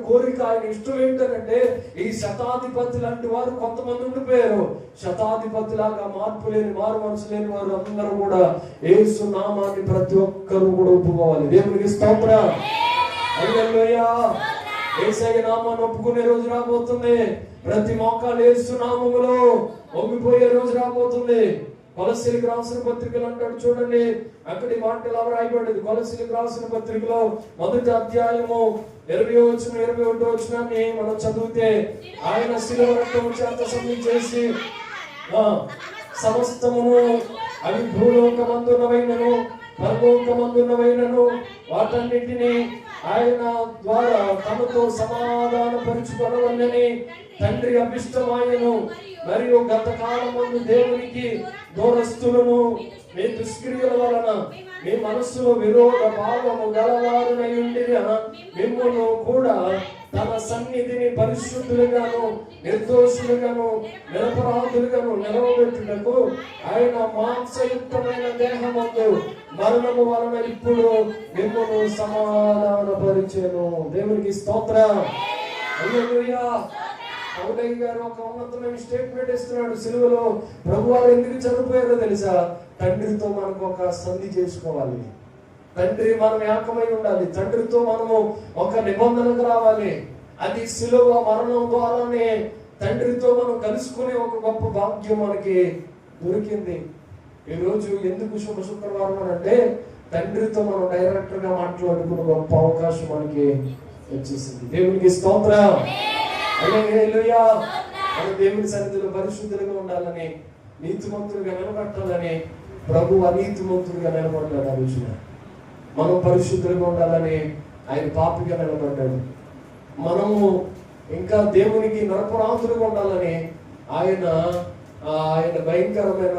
కోరిక, ఆయన ఇష్టం ఏంటంటే ఈ శతాధిపతి లాంటి వారు కొంతమంది ఉండిపోయారు. శతాధిపతి లాగా మార్పు లేని, మారు మనసు లేని వారు అందరూ కూడా యేసు నామాన్ని ప్రతి ఒక్కరూ కూడా ఒప్పుకోవాలి. దేవునికి స్తోత్రం, హల్లెలూయా. యేసయ్య నామాన్ని ఒప్పుకునే రోజు రాబోతుంది. ప్రతి మోకాలు యేసు నామములో ఒంగిపోయే రోజు రాబోతుంది. కొలస్సీలకు రాసిన పత్రికలు అంటాడు చూడండి, అక్కడి మాటలు ఎలా రాయబడింది. కొలస్సీలకు రాసిన పత్రికలో 1వ అధ్యాయము 20-21 వచనాన్ని మనం చదివితే, ఆయన శిలువ రక్తము చేత సంధి చేసి సమస్తమును, అవి భూలోకమందున్నవైనను పరలోకమందున్నవైనను వాటన్నిటిని ఆయన ద్వారా తమతో సమాధాన పరుచుకొనవలెనని తండ్రి అభిష్టమాయను. మరియు గత కాలం ముందు దేవునికి దూరస్తులను మీ దుష్క్రియల వలన మీ మనస్సులో విరోధ భావము గలవారునై ఉండిన మిమ్మును కూడా తన సన్నిధిని పరిశుద్ధులుగాను నిర్దోషులుగాను నిరపరాధులుగాను నిలవబెట్టుటకు ఆయన మాంసయుక్తమైన దేహమందు మరణము వలన ఇప్పుడు మిమ్మును సమాధానపరిచెను. దేవునికి స్తోత్రం. హల్లెలూయా. పౌలయ్య గారు ఒక ఉన్నతమైన స్టేట్మెంట్ ఇస్తున్నాడు సిలువలో. ప్రభువారు ఎందుకు చనిపోయారో తెలుసా? తండ్రితో మనకు ఒక సంధి చేసుకోవాలి. తండ్రి మనం ఏకమై ఉండాలి. తండ్రితో మనము ఒక నిబంధనకు రావాలి. అది సిలువ మరణం ద్వారానే తండ్రితో మనం కలుసుకునే ఒక గొప్ప భాగ్యం మనకి దొరికింది. ఈరోజు ఎందుకు శుభ శుక్రవారం అని అంటే తండ్రితో మనం డైరెక్ట్ గా మాట్లాడుకునే గొప్ప అవకాశం మనకి వచ్చేసింది. దేవునికి స్తోత్రం. హల్లెలూయా. మన దేవుని సన్నిధిలో పరిశుద్ధులుగా ఉండాలని, నీతిమంతులుగా నిలబట్టాలని ప్రభు అనీతిమంతులుగా నిలబడ్డాడు. ఆ రోజున మనం పరిశుద్ధులుగా ఉండాలని ఆయన పాపిగా నిలబడ్డాడు. మనము ఇంకా దేవునికి నరపరాధులుగా ఉండాలని ఆయన భయంకరమైన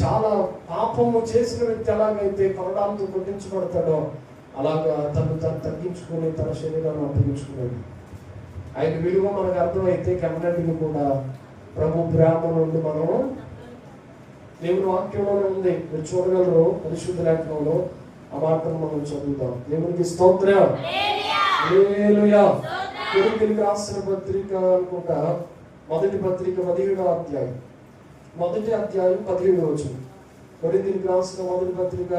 చాలా పాపము చేసిన వ్యక్తి ఎలాగైతే కొరడాలతో కొట్టించబడతాడో అలాగా తను తగ్గించుకుని తన శరీరాన్ని అప్పగించుకున్నాడు. ఆయన విలువ మనకు అర్థమైతే కన్నడిగా కూడా ప్రభు ప్రేమ నుండి మనము దేవుని వాక్యంలోనే ఉంది. మీరు చూడగలరు పరిశుద్ధ లేఖనంలో ఆ మాటను మనం చదువుతాం. దేవునికి స్తోత్రం. హల్లెలూయా. కొరింథీయులకు రాసిన పత్రిక అనుకుంటా మొదటి పత్రిక 17వ అధ్యాయం 17వ వచనం. కొరింథీయులకు రాసిన మొదటి పత్రిక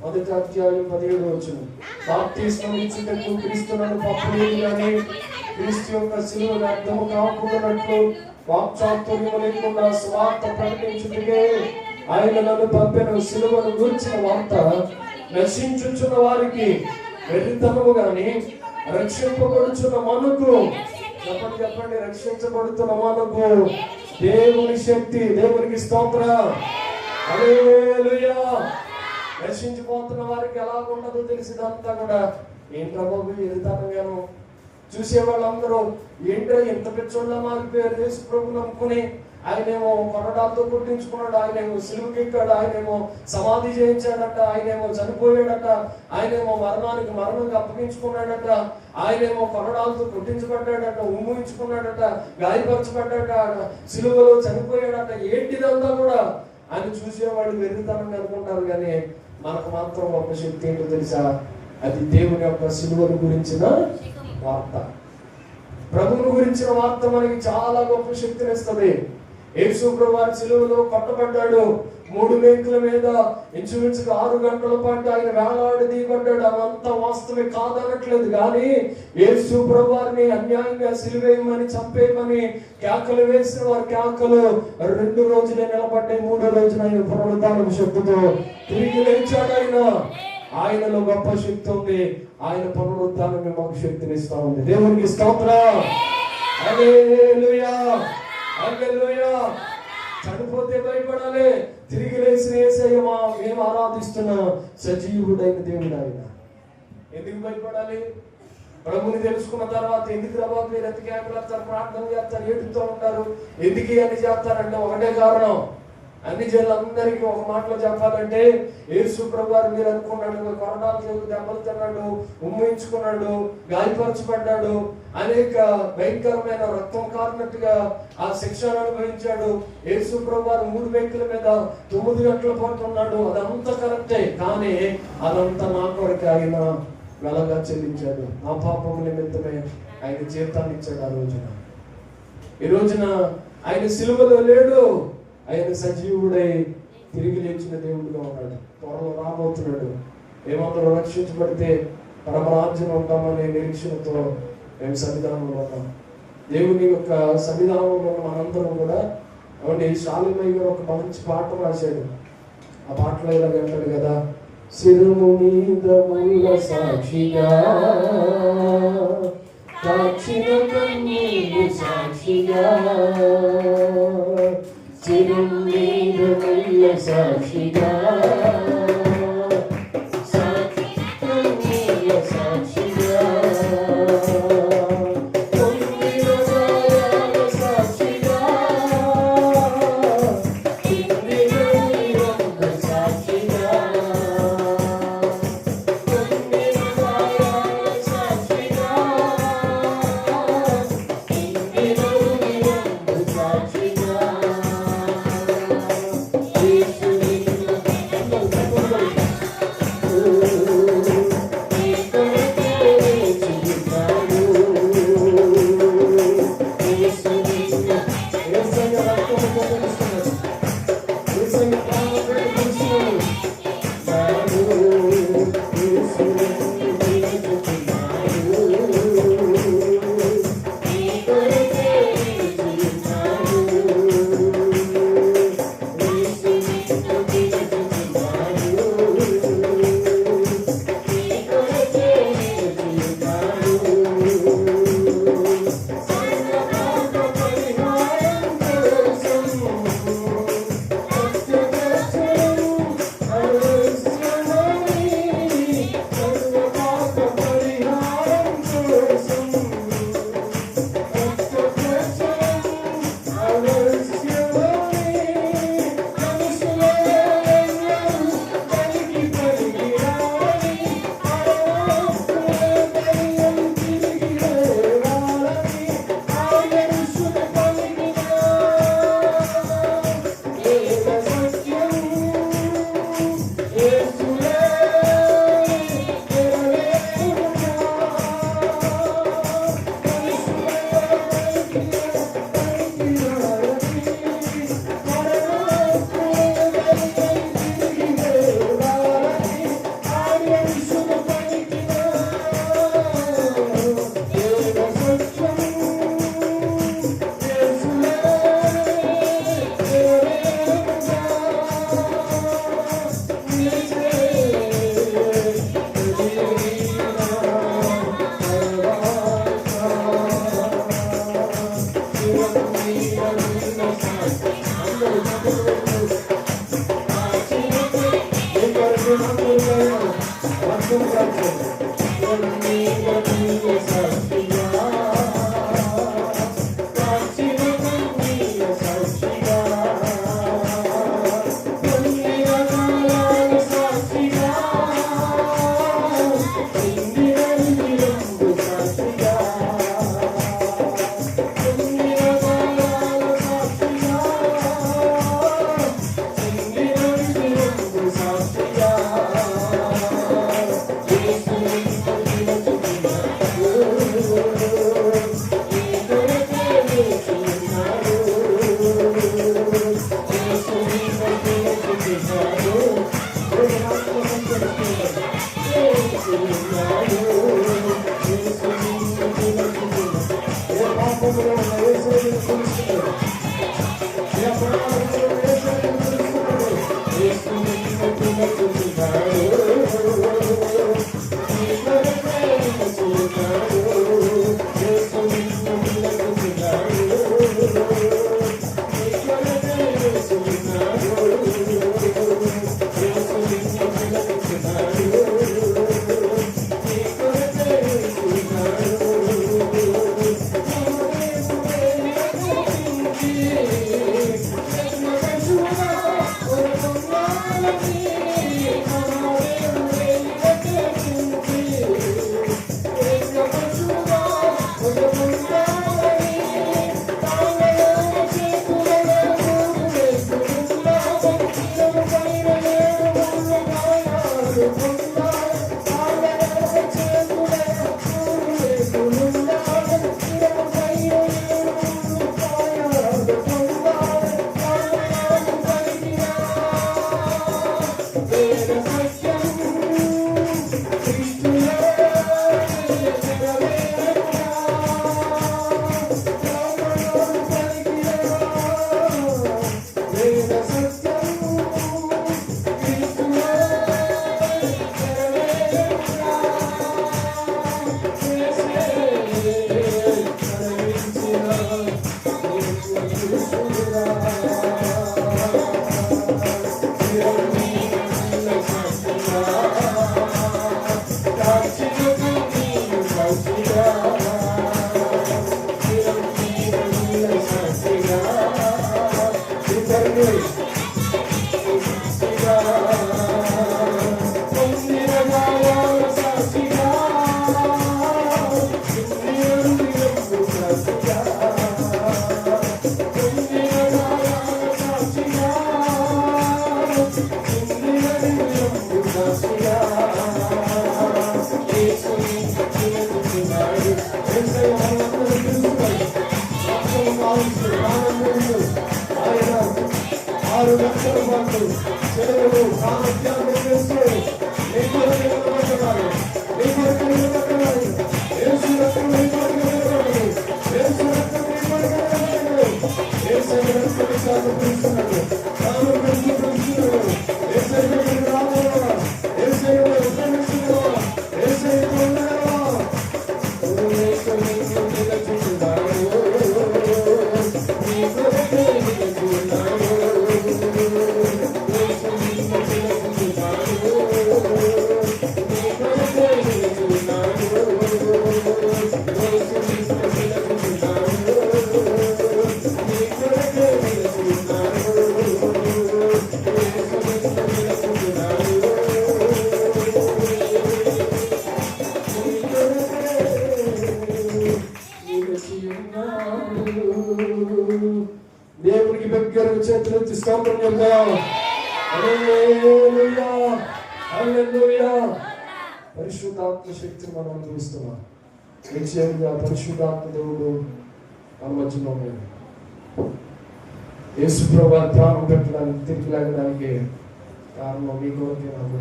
1వ అధ్యాయం 17వ వచనం. బాప్తిస్మం ఇచ్చుటకు క్రీస్తునను పంపలేదు గాని క్రీస్తు యొక్క శిలువ వ్యర్థము కాకుండానట్లు వాక్చాతుర్యము లేకుండా స్వార్థ ప్రకటించుటకే ఆయన నన్ను పంపిన. శిలువను గురించిన వార్త నశించుచున్న వారికి వెర్రితనము గాని రక్షింపబడుచున్న మనకు చెప్పండి రక్షించబడుతున్న మనకు దేవుని శక్తి. దేవునికి స్తోత్రం. హల్లెలూయా. నశించిపోతున్న వారికి ఎలా ఉండదో తెలిసిదంతా కూడా ఏంట్రా బాబు వెర్రితనంగాను చూసే వాళ్ళందరూ ఏంటో ఎంత పిచ్చోళ్ళ మారిపోయారు. యేసు ప్రభు నమ్ముకుని ఆయనేమో కొరడాలతో కొట్టించుకున్నాడు, ఆయనేమో సిలువకి ఎక్కాడు, ఆయనేమో సమాధి చేయించాడట, ఆయనేమో చనిపోయాడట, ఆయనేమో మరణానికి అప్పగించుకున్నాడట, ఆయనేమో కొరడాలతో కొట్టించబడ్డాడట, ఉమ్మించుకున్నాడట, గాయపరచబడ్డాడట, సిలువలో చనిపోయాడట. ఏంటిదంతా కూడా ఆయన చూసేవాళ్ళు వెర్రితనంగా అనుకుంటారు. కానీ మనకు మాత్రం ఒక శక్తి ఏంటో తెలుసా? అది దేవుని యొక్క సిలువను గురించిన వార్త. ప్రభువును గురించిన వార్త మనకి చాలా గొప్ప శక్తిని ఇస్తుంది. యేసు ప్రభువు సిలువలో కొట్టబడ్డాడు. 3 మేకుల మీద ఇంచుమించుగా 6 గంటల పాటు ఆయన వేలాడదీయబడ్డాడు. అవంతా వాస్తవే కాదనట్లేదు. కానీ యేసు ప్రభువుని అన్యాయంగా సిలువేయమని చంపేయమని కేకలు వేసిన వారి కేకలు 2 రోజులే నిలబడ్డాయి. 3వ రోజున ఆయన పునరుద్ధానపు శక్తితో తిరిగి లేచాడు. ఆయనలో గొప్ప శక్తి ఉంది. ఆయన పునరుద్ధానమే మాకు శక్తిని ఇస్తా ఉంది. దేవునికి స్తోత్రం. హల్లెలూయా. హల్లెలూయా. చనిపోతే భయపడాలి. తిరిగి లేచిన యేసయ్య మేము ఆరాధిస్తున్న సజీవుడైన దేవుడు ఆయన. ఎందుకు భయపడాలి? ప్రభుని తెలుసుకున్న తర్వాత ఎందుకు ప్రభావం మీరు ఎంత కేకలేస్తారు, ప్రార్థన చేస్తారు, ఏడుతూ ఉంటారు, ఎందుకు అన్ని చేస్తారంటే ఒకటే కారణం. అన్ని జనులందరికీ ఒక మాటలో చెప్పాలంటే యేసు ప్రభువారు మీరు అనుకున్నాడు కొరడాలు దెబ్బలు తిన్నాడు, ఉమ్మించుకున్నాడు, గాయపరచబడ్డాడు, అనేక భయంకరమైన రక్తం కారినట్టుగా ఆ శిక్షను అనుభవించాడు. యేసు ప్రభువారు 3 మేకుల మీద 9 గంటల పాటు ఉన్నాడు. అదంతా కరెక్టే. కానీ అదంతా నా కొరకు ఆయన వెలగా చెల్లించాడు. నా పాపము నిమిత్తమే ఆయన జీవితాన్ని ఇచ్చాడు. ఆ రోజున ఈ రోజున ఆయన సిలువలో లేడు. ఆయన సజీవుడై తిరిగి లేచిన దేవుడిగా ఉన్నాడు. త్వరలో రాబోతున్నాడు. మేమందరూ రక్షించబడితే పరమరాజ్యం ఉంటామనే నిరీక్షణతో మేము సన్నిధానంలో ఉన్నాం. దేవుని యొక్క సన్నిధానంలో మనందరం కూడా అవునండి. శాలిమయ్య గారు ఒక మంచి పాట రాశాడు. ఆ పాటలో ఇలా అంటాడు కదా, శిరుము మీద ముళ్ళ సాక్షిగా సాక్షిన కన్నీరు సాక్షిగా, శిరుము మీద ముళ్ళ సాక్షిగా కన్నీరు సాక్షి పాపములో ఉన్న యేసుని పిలుస్తున్నాడు. ఏ అపరాధములో ఉన్న యేసుని పిలుస్తున్నాడు. యేసుని పిలుస్తున్నాడు. దేవునికి దగ్గరకు చేతులెత్తి స్తోత్రం చెప్దాం. హల్లెలూయా, హల్లెలూయా. పరిశుద్ధాత్మ శక్తిని మనం అనుభవిస్తున్నాం. నిశ్చయంగా పరిశుద్ధాత్మ దేవుడు మన మధ్యలో ఉన్నాడు. యేసు ప్రభువు ప్రాణం పెట్టడానికి తిరిగి లాగడానికి కారణం మీ కొరకే నాకు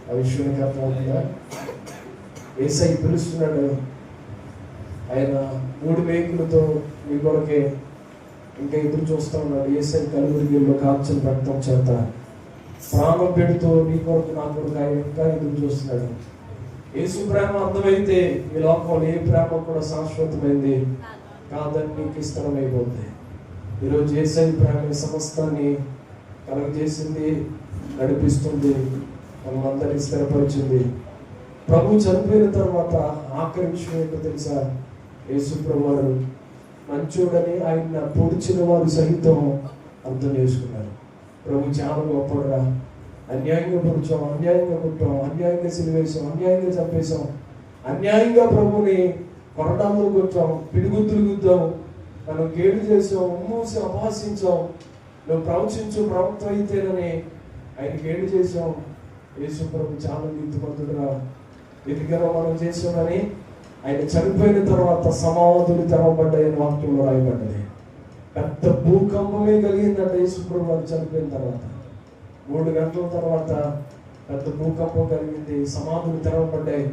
ఆ విషయానికి అర్థమవుతుందా? యేసయ్య పిలుస్తున్నాడు. ఆయన 3 మేకులతో మీ కొరకే ఇంకా ఎదురు చూస్తూ ఉన్నాడు. యేసయ్య కలువరిలో కాల్చిన రక్తం చేత ప్రాణం పెడుతూ నీ కొరకు నా కొరకు ఆయన ఇంకా ఎదురు చూస్తున్నాడు. యేసు ప్రేమ అందమైతే ఈ లోకంలో ఏ ప్రేమ కూడా శాశ్వతమైంది కాదని నీకు ఇష్టమైపోతుంది. ఈరోజు యేసయ్య ప్రేమ సమస్తాన్ని కలుగజేసింది, నడిపిస్తుంది, మనందరినీ స్థిరపరిచింది. ప్రభు చనిపోయిన తర్వాత ఆఖరి విషయం ఏంటో తెలుసా? యేసు ప్రభువారు మంచోడని ఆయన పొడిచిన వారు సహితం అర్థం చేసుకున్నారు. ప్రభు చాలా గొప్పడురా, అన్యాయంగా పొడిచాం, అన్యాయంగా కొట్టాం, అన్యాయంగా సిలివేశాం, అన్యాయంగా చంపేశాం, అన్యాయంగా ప్రభుని కొరడాల్లో కొట్టాం, పిడిగుద్దులు గుద్దాం, మనం గేడు చేసాం, ఉమ్మూసి అపహాసించాం, నువ్వు ప్రవచించు ప్రవక్త అయితేనని ఆయన గేడు చేసాం. యేసు ప్రభు చాలా నీతిమంతుడురా, ఎదిగరా మనం చేసామని ఆయన చనిపోయిన తర్వాత సమాధులు తెరవబడ్డాయని వాక్యంలో రాయబడ్డది. పెద్ద భూకంపమే కలిగిందంటే యేసు ప్రభు చనిపోయిన తర్వాత 3 గంటల తర్వాత పెద్ద భూకంపం కలిగింది, సమాధులు తెరవబడ్డాయి.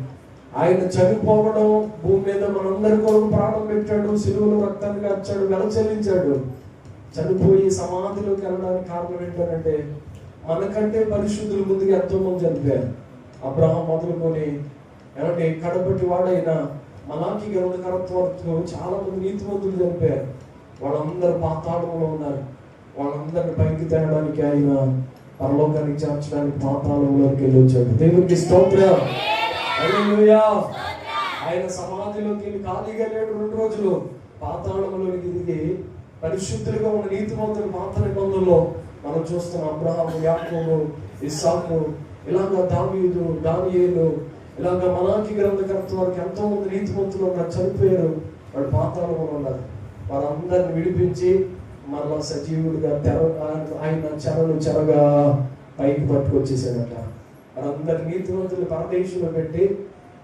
ఆయన చనిపోవడం, భూమి మీద మనందరి కొరకు ప్రాణం పెట్టాడు, సిలువలో రక్తాన్ని కార్చాడు, వెల చెల్లించాడు. చనిపోయి సమాధిలోకి వెళ్ళడానికి కారణం ఏంటంటే మనకంటే పరిశుద్ధుల ముందుగా ఎంతో మంది చనిపోయారు. అబ్రహాం మొదలుకొని ఏమంటే కడపటి వాడైన మలాకి గ్రంథకర్త వరకు చాలా మంది నీతిమంతులు చనిపోయారు. వాళ్ళందరూ పాతాళంలో ఉన్నారు. వాళ్ళందరిని పైకి తేయడానికి ఆయన పరలోకానికి చేర్చడానికి పాతాళంలోకి వెళ్ళి వచ్చాడు. దేవునికి స్తోత్రం. హల్లెలూయా. ఆయన సమాధిలోకి వెళ్ళి ఖాళీగా లేడు. 2 రోజులు పాతాళంలోకి దిగి పరిశుద్ధులుగా ఉన్న నీతిమంతులు పాత నిబంధనలో మనం చూస్తున్నాం. అబ్రహాము, యాకోబు, ఇస్సాకు, ఇలాగా దావీదు, దానియేలు, ఇలాగా మలాకి గ్రంథకర్త వరకు ఎంతో మంది నీతిమంతులు ఉన్నారు, చనిపోయారు. వాళ్ళు పాతాళంలో ఉన్నారు. వారందరిని విడిపించి మరలా సజీవుడిగా ఆయన చెరగా పైకి పట్టుకొచ్చేసాడట. వారందరి నీతిమంతులు పరదేశంలో పెట్టి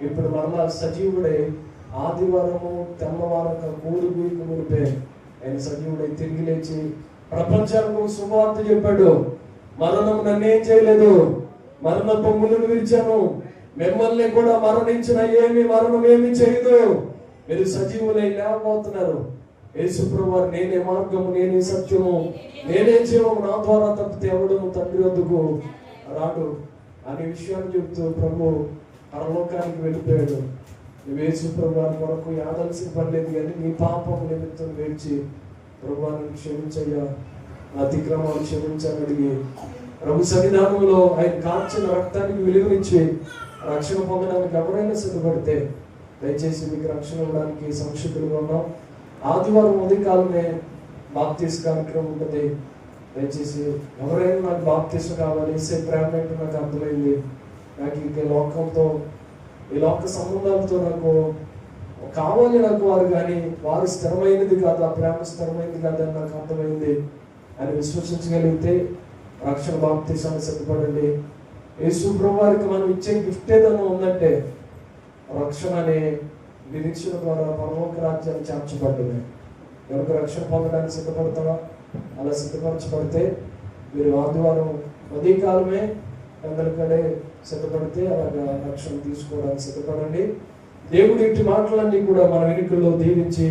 ఇప్పుడు మరలా సజీవుడై ఆదివారము తెల్లవారక 3 వీకు మునిపే ఆయన సజీవుడై తిరిగి లేచి ప్రపంచానికి శుభవార్త చెప్పాడు. మరణం నన్నేం చేయలేదు, మరణ పొంగులను విరిచాను, మిమ్మల్ని కూడా మరణించిన మరణం ఏమి చేయదు, మీరు సజీవులై లేకపోతున్నారు. యేసుప్రభువు వారు నేనే మార్గము, నేనే సత్యము, నేనే జీవము, నా ద్వారా తప్పితే ఎవడును తండ్రి వద్దకు రాడు అనే విషయాన్ని చెబుతూ ప్రభు పరలోకానికి వెళ్ళిపోయాడు. నువ్వు యేసుప్రభువు వారి కొరకు యాదలసిన పర్లేదు కానీ నీ పాపము నిమిత్తం వేచి ప్రభువాన్ని క్షమించయ్యా, నా అతిక్రమాలు క్షమించని అడిగి ప్రభు సన్నిధానంలో ఆయన కార్చిన రక్తానికి విలువనిచ్చి రక్షణ పొందడానికి ఎవరైనా సిద్ధపడితే దయచేసి మీకు రక్షణ ఇవ్వడానికి సంసిద్ధులుగా ఉన్నాం. ఆదివారం ఉదయకాలమే బాప్తీస్ కార్యక్రమం ఉంటుంది. దయచేసి ఎవరైనా నాకు బాప్తీసం కావాలి, ప్రేమ ఏంటో నాకు అర్థమైంది, నాకు ఈ లోకంతో ఈ లోక సంబంధాలతో నాకు కావాలి, నాకు వారు కానీ వారు స్థిరమైనది కాదు, ఆ ప్రేమ స్థిరమైనది కాదని నాకు అర్థమైంది అని విశ్వసించగలిగితే రక్షణ బాప్తీసాన్ని సిద్ధపడండి. యేసు ప్రభు వారికి మనం ఇచ్చే గిఫ్ట్ ఏదైనా ఉందంటే రక్షణ అనే నిరీక్షణ ద్వారా పరలోక రాజ్యాన్ని చేర్చబడ్డమే. ఎవరికి రక్షణ పొందడానికి సిద్ధపడతావా? అలా సిద్ధపరచబడితే మీరు ఆదివారం ఉదయకాలమే అందరికడే సిద్ధపడితే అలాగా రక్షణ తీసుకోవడానికి సిద్ధపడండి. దేవుడి ఇంటి మాటలన్నీ కూడా మన వెనుకల్లో దీవించి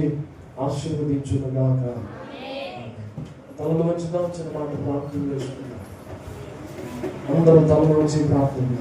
ఆశీర్వదించుగాక. తలలు వంచుదాం, చిన్న మాట ప్రార్థన చేసుకుందాం. అందరూ తలలు వంచి ప్రార్థన.